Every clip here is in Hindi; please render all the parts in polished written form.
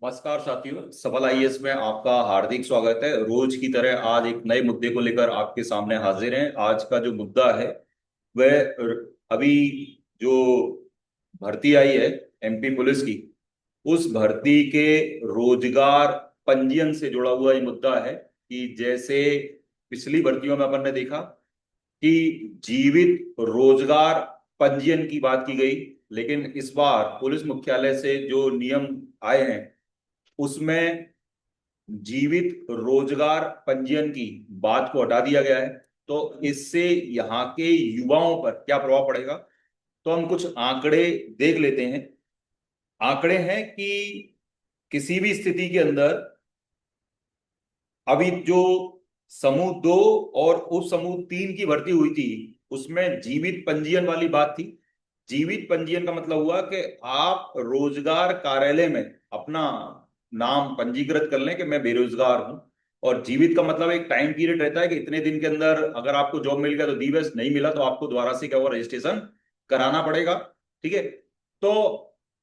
नमस्कार साथियों, सफल आईएएस में आपका हार्दिक स्वागत है। रोज की तरह आज एक नए मुद्दे को लेकर आपके सामने हाजिर हैं। आज का जो मुद्दा है वह अभी जो भर्ती आई है एमपी पुलिस की, उस भर्ती के रोजगार पंजीयन से जुड़ा हुआ ये मुद्दा है कि जैसे पिछली भर्तियों में अपन ने देखा कि जीवित रोजगार पंजीयन की बात की गई, लेकिन इस बार पुलिस मुख्यालय से जो नियम आए हैं उसमें जीवित रोजगार पंजीयन की बात को हटा दिया गया है। तो इससे यहाँ के युवाओं पर क्या प्रभाव पड़ेगा, तो हम कुछ आंकड़े देख लेते हैं। आंकड़े हैं कि किसी भी स्थिति के अंदर अभी जो समूह 2 और उप समूह 3 की भर्ती हुई थी उसमें जीवित पंजीयन वाली बात थी। जीवित पंजीयन का मतलब हुआ कि आप रोजगार कार्यालय में अपना नाम पंजीकृत कर लें कि मैं बेरोजगार हूं। और जीवित का मतलब एक टाइम पीरियड रहता है कि इतने दिन के अंदर अगर आपको जॉब मिल गया तो दी बेस्ट, नहीं मिला तो आपको दोबारा से क्या हुआ, रजिस्ट्रेशन कराना पड़ेगा। ठीक है। तो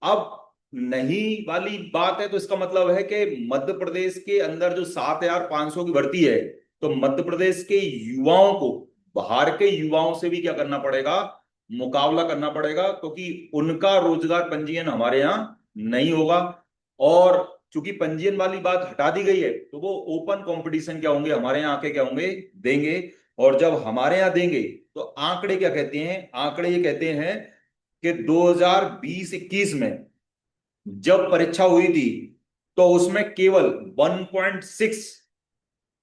अब नहीं वाली बात है तो इसका मतलब है कि मध्य प्रदेश के अंदर जो 7,500 की भर्ती है, तो मध्य प्रदेश के युवाओं को बाहर के युवाओं से भी क्या करना पड़ेगा, मुकाबला करना पड़ेगा, क्योंकि उनका रोजगार पंजीयन हमारे यहाँ नहीं होगा। और चूंकि पंजीयन वाली बात हटा दी गई है तो वो ओपन कंपटीशन क्या होंगे, हमारे यहाँ आके क्या होंगे, देंगे। और जब हमारे यहाँ देंगे तो आंकड़े क्या कहते हैं, आंकड़े ये कहते हैं कि 2020-21 में जब परीक्षा हुई थी तो उसमें केवल 1.6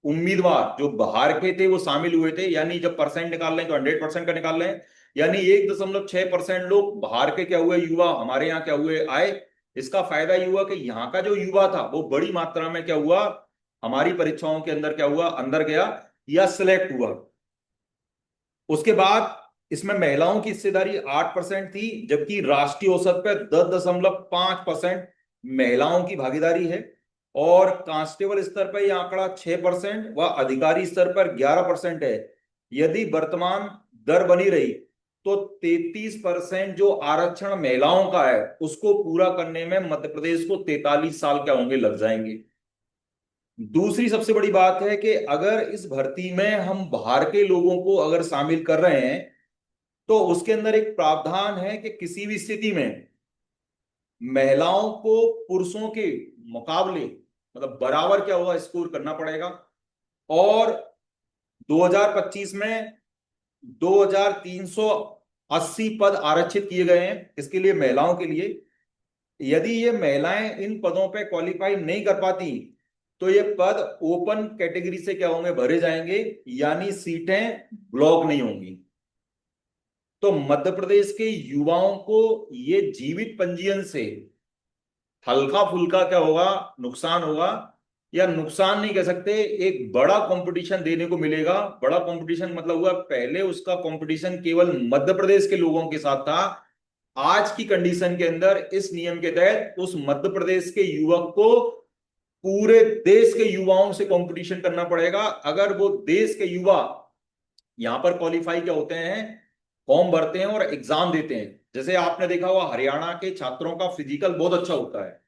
उम्मीदवार जो बाहर के थे वो शामिल हुए थे। यानी जब परसेंट निकाल लें तो 100% का निकाल लें, यानी 1.6% लोग बाहर के क्या हुए, युवा हमारे यहाँ क्या हुए, आए। इसका फायदा ये हुआ कि यहाँ का जो युवा था वो बड़ी मात्रा में क्या हुआ, हमारी परीक्षाओं के अंदर क्या हुआ, अंदर गया या सिलेक्ट हुआ। उसके बाद इसमें महिलाओं की हिस्सेदारी 8% थी, जबकि राष्ट्रीय औसत पर 10.5% महिलाओं की भागीदारी है। और कांस्टेबल स्तर पर यह आंकड़ा 6% व अधिकारी स्तर पर 11% है। यदि वर्तमान दर बनी रही तो 33% जो आरक्षण महिलाओं का है उसको पूरा करने में मध्य प्रदेश को 43 साल क्या होंगे, लग जाएंगे। दूसरी सबसे बड़ी बात है कि अगर इस भर्ती में हम बाहर के लोगों को अगर शामिल कर रहे हैं तो उसके अंदर एक प्रावधान है कि किसी भी स्थिति में महिलाओं को पुरुषों के मुकाबले मतलब बराबर क्या होगा, स्कोर करना पड़ेगा। और 2025 में 2380 पद आरक्षित किए गए हैं इसके लिए, महिलाओं के लिए। यदि ये महिलाएं इन पदों पे क्वालिफाई नहीं कर पाती तो ये पद ओपन कैटेगरी से क्या होंगे, भरे जाएंगे, यानी सीटें ब्लॉक नहीं होंगी। तो मध्य प्रदेश के युवाओं को ये जीवित पंजीयन से हल्का फुल्का क्या होगा, नुकसान होगा। या नुकसान नहीं कह सकते, एक बड़ा कंपटीशन देने को मिलेगा। बड़ा कंपटीशन मतलब हुआ, पहले उसका कंपटीशन केवल मध्य प्रदेश के लोगों के साथ था। आज की कंडीशन के अंदर इस नियम के तहत उस मध्य प्रदेश के युवक को पूरे देश के युवाओं से कंपटीशन करना पड़ेगा। अगर वो देश के युवा यहां पर क्वालिफाई क्या होते हैं, फॉर्म भरते हैं और एग्जाम देते हैं। जैसे आपने देखा हुआ हरियाणा के छात्रों का फिजिकल बहुत अच्छा होता है,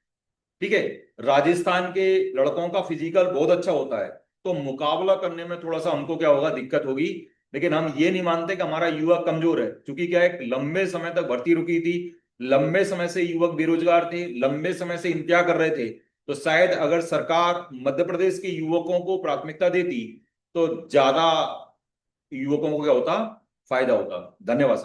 ठीक है, राजस्थान के लड़कों का फिजिकल बहुत अच्छा होता है। तो मुकाबला करने में थोड़ा सा हमको क्या होगा, दिक्कत होगी। लेकिन हम ये नहीं मानते कि हमारा युवा कमजोर है, क्योंकि क्या है, लंबे समय तक भर्ती रुकी थी, लंबे समय से युवक बेरोजगार थे, लंबे समय से इंतजार कर रहे थे। तो शायद अगर सरकार मध्य प्रदेश के युवकों को प्राथमिकता देती तो ज्यादा युवकों को क्या होता, फायदा होता। धन्यवाद सर।